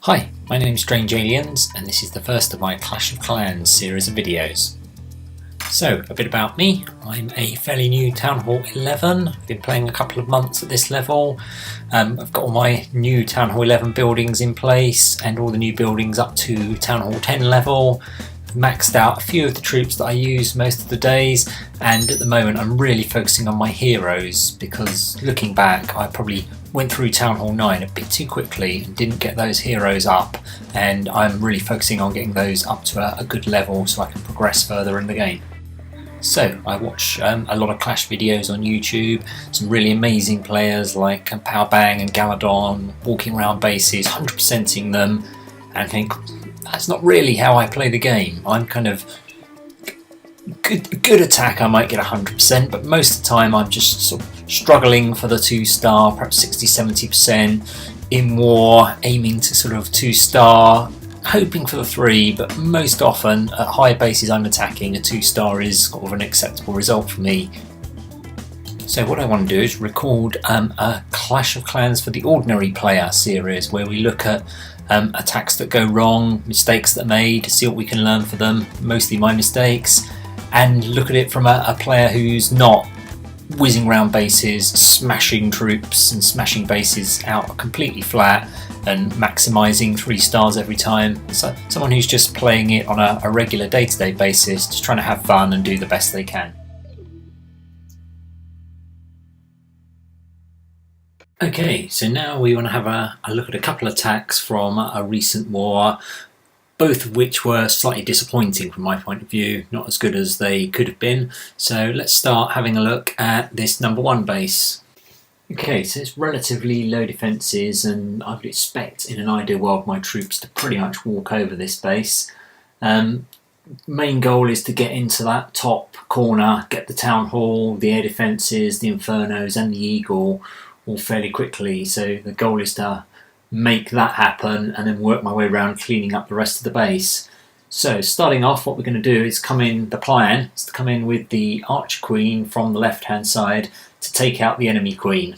Hi, my name is Strange Aliens and this is the first of my Clash of Clans series of videos. So, a bit about me. I'm a fairly new Town Hall 11. I've been playing a couple of months at this level. I've got all my new Town Hall 11 buildings in place and all the new buildings up to Town Hall 10 level. I've maxed out a few of the troops that I use most of the days, and at the moment I'm really focusing on my heroes because looking back I probably went through Town Hall 9 a bit too quickly and didn't get those heroes up, and I'm really focusing on getting those up to a good level so I can progress further in the game. So I watch a lot of Clash videos on YouTube, some really amazing players like Powerbang and Galadon walking around bases, 100%ing them, and think that's not really how I play the game. I'm kind of good attack, I might get 100%, but most of the time I'm just sort of struggling for the 2-star, perhaps 60-70%, in war, aiming to sort of 2-star, hoping for the 3, but most often at high bases I'm attacking, a 2-star is sort of an acceptable result for me. So what I want to do is record a Clash of Clans for the Ordinary Player series where we look at attacks that go wrong, mistakes that are made, see what we can learn for them, mostly my mistakes, and look at it from a player who's not whizzing around bases, smashing troops and smashing bases out completely flat and maximising 3 stars every time. So someone who's just playing it on a regular day-to-day basis, just trying to have fun and do the best they can. Okay, so now we want to have a look at a couple of attacks from a recent war, both of which were slightly disappointing from my point of view, not as good as they could have been. So let's start having a look at this number 1 base. Okay, so it's relatively low defences, and I would expect in an ideal world my troops to pretty much walk over this base. Main goal is to get into that top corner, get the Town Hall, the air defences, the Infernos and the Eagle all fairly quickly. So the goal is to make that happen and then work my way around cleaning up the rest of the base. So starting off, what we're going to do is the plan is to come in with the Archer Queen from the left hand side to take out the enemy queen.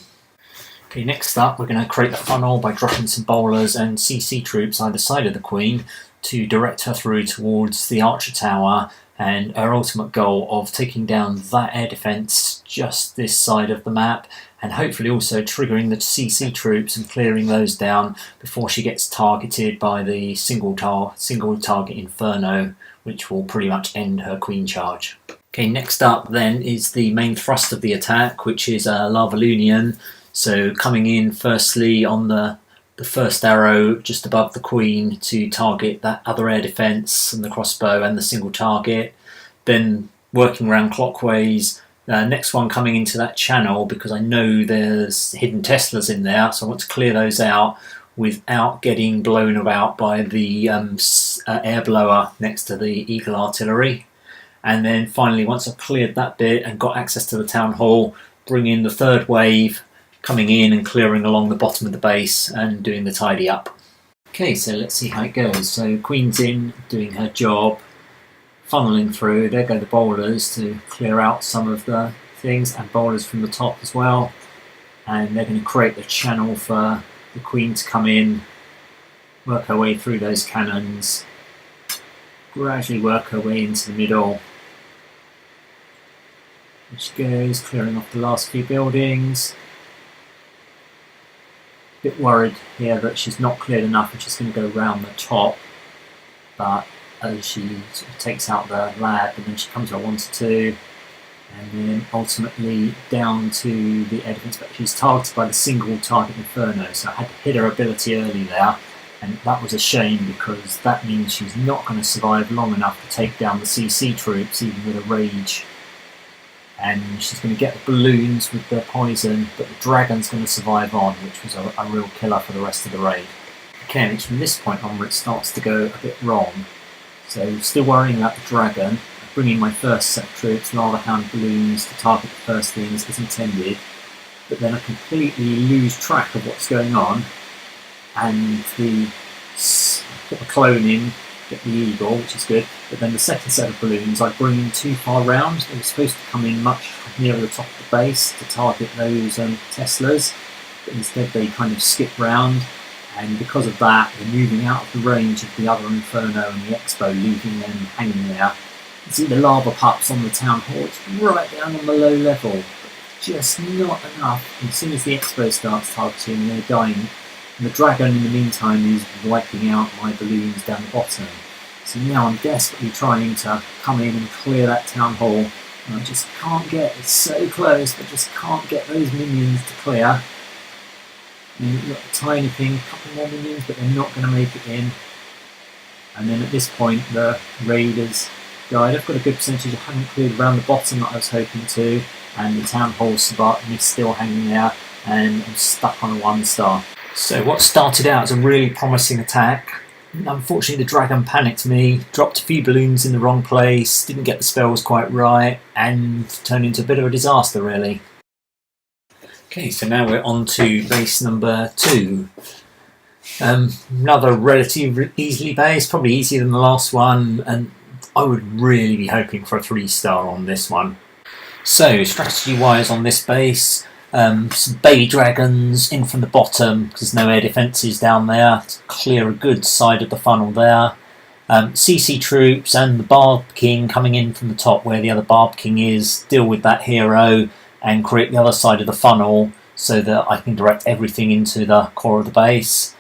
Okay, next up we're going to create the funnel by dropping some bowlers and CC troops either side of the queen to direct her through towards the archer tower, and our ultimate goal of taking down that air defence just this side of the map, and hopefully also triggering the CC troops and clearing those down before she gets targeted by the single target Inferno, which will pretty much end her queen charge. Okay, next up then is the main thrust of the attack, which is Lavalunian. So coming in firstly on the first arrow just above the queen to target that other air defence and the crossbow and the single target, then working around clockwise. Next one coming into that channel because I know there's hidden Teslas in there, so I want to clear those out without getting blown about by the air blower next to the Eagle artillery. And then finally, once I've cleared that bit and got access to the Town Hall, bring in the third wave, coming in and clearing along the bottom of the base and doing the tidy up. Okay, so let's see how it goes. So Queen's in, doing her job, funneling through. There go the bowlers to clear out some of the things, and bowlers from the top as well. And they're going to create the channel for the Queen to come in, work her way through those cannons, gradually work her way into the middle. There she goes, clearing off the last few buildings. Bit worried here that she's not cleared enough and she's going to go round the top, but as she sort of takes out the lab and then she comes where I wanted to, and then ultimately down to the air defense, but she's targeted by the single target Inferno, so I had to hit her ability early there, and that was a shame because that means she's not going to survive long enough to take down the CC troops even with a rage. And she's going to get the balloons with their poison, but the dragon's going to survive on, which was a real killer for the rest of the raid. Okay, and it's from this point on where it starts to go a bit wrong. So still worrying about the dragon, bringing my first set of troops, Lava Hound balloons to target the first things as intended, but then I completely lose track of what's going on, and put the clone in, get the Eagle, which is good, but then the second set of balloons I bring in too far round. They were supposed to come in much nearer the top of the base to target those Teslas, but instead they kind of skip round, and because of that they're moving out of the range of the other Inferno and the Expo, leaving them hanging there. You see the lava pups on the Town Hall, it's right down on the low level, but just not enough. And as soon as the Expo starts targeting, they're dying. And the Dragon in the meantime is wiping out my balloons down the bottom. So now I'm desperately trying to come in and clear that Town Hall, and I just can't get, it's so close, but just can't get those minions to clear. And you've got a tiny thing, a couple more minions, but they're not going to make it in. And then at this point the Raiders died. I've got a good percentage, I haven't cleared around the bottom that I was hoping to, and the Town Hall Sabat is still hanging there, and I'm stuck on a 1 star. So what started out as a really promising attack, unfortunately the Dragon panicked me, dropped a few balloons in the wrong place, didn't get the spells quite right, and turned into a bit of a disaster really. Okay, so now we're on to base number 2. Another relatively easily based, probably easier than the last one, and I would really be hoping for a 3-star on this one. So strategy wise on this base, some baby dragons in from the bottom because there's no air defences down there to clear a good side of the funnel there. CC troops and the Barb King coming in from the top where the other Barb King is, deal with that hero and create the other side of the funnel so that I can direct everything into the core of the base.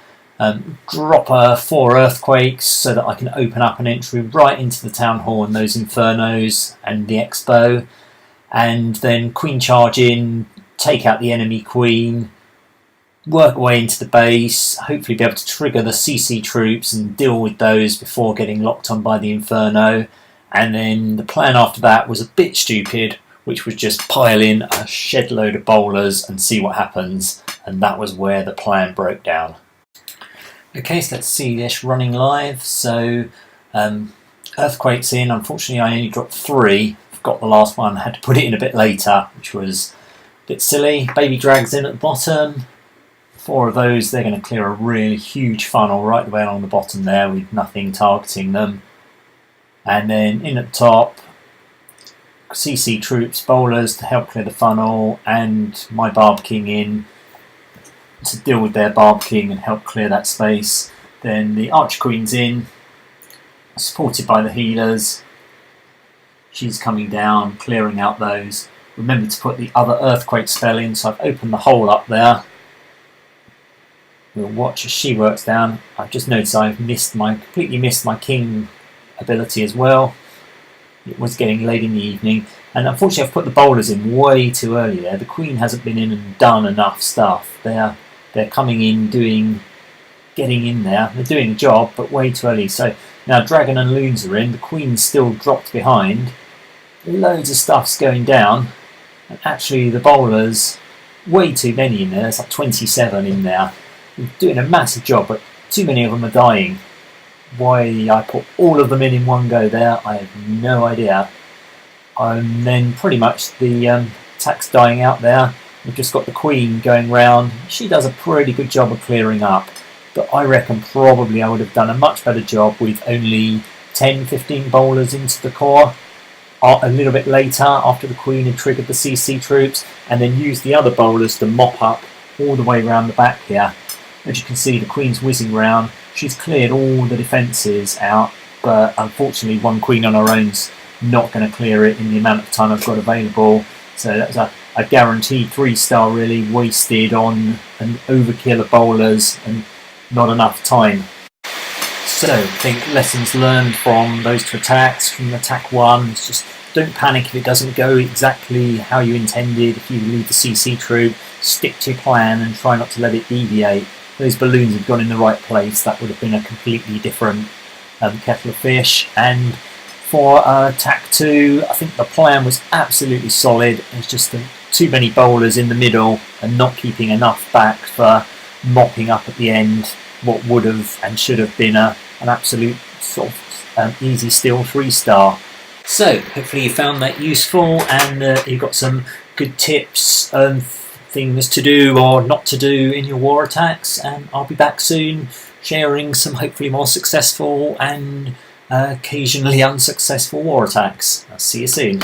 Drop 4 earthquakes so that I can open up an entry right into the Town Hall and those Infernos and the Expo, and then Queen charge in, take out the enemy Queen, work away into the base, hopefully be able to trigger the CC troops and deal with those before getting locked on by the Inferno. And then the plan after that was a bit stupid, which was just pile in a shed load of bowlers and see what happens, and that was where the plan broke down. Okay, so let's see this running live. So earthquakes in, unfortunately I only dropped 3, forgot the last one, had to put it in a bit later, which was a bit silly. Baby drags in at the bottom, 4 of those, they're going to clear a really huge funnel right the way along the bottom there with nothing targeting them. And then in at the top, CC troops, bowlers to help clear the funnel, and my Barb King in to deal with their Barb King and help clear that space. Then the Archer Queen's in, supported by the healers. She's coming down, clearing out those. Remember to put the other earthquake spell in, so I've opened the hole up there. We'll watch as she works down. I've just noticed I've completely missed my King ability as well. It was getting late in the evening, and unfortunately I've put the bowlers in way too early there. The Queen hasn't been in and done enough stuff. They're coming in, getting in there. They're doing a job, but way too early. So now Dragon and Loons are in. The Queen's still dropped behind. Loads of stuff's going down, and actually the bowlers, way too many in there. There's like 27 in there. They're doing a massive job, but too many of them are dying. Why I put all of them in one go there, I have no idea. And then pretty much the attack's dying out there. We've just got the Queen going round. She does a pretty good job of clearing up, but I reckon probably I would have done a much better job with only 10-15 bowlers into the core a little bit later after the Queen had triggered the CC troops, and then use the other bowlers to mop up all the way around the back here. As you can see, the Queen's whizzing round. She's cleared all the defences out, but unfortunately one Queen on her own's not going to clear it in the amount of time I've got available. So that's a guaranteed 3-star really wasted on an overkill of bowlers and not enough time. So I think lessons learned from those 2 attacks. From attack 1, it's just don't panic if it doesn't go exactly how you intended. If you leave the CC troop, stick to your plan and try not to let it deviate. Those balloons had gone in the right place, that would have been a completely different kettle of fish. And for attack 2, I think the plan was absolutely solid. It's just too many bowlers in the middle and not keeping enough back for mopping up at the end what would have and should have been an absolute sort of easy steal 3-star. So hopefully you found that useful, and you got some good tips and things to do or not to do in your war attacks, and I'll be back soon sharing some hopefully more successful and occasionally unsuccessful war attacks. I'll see you soon.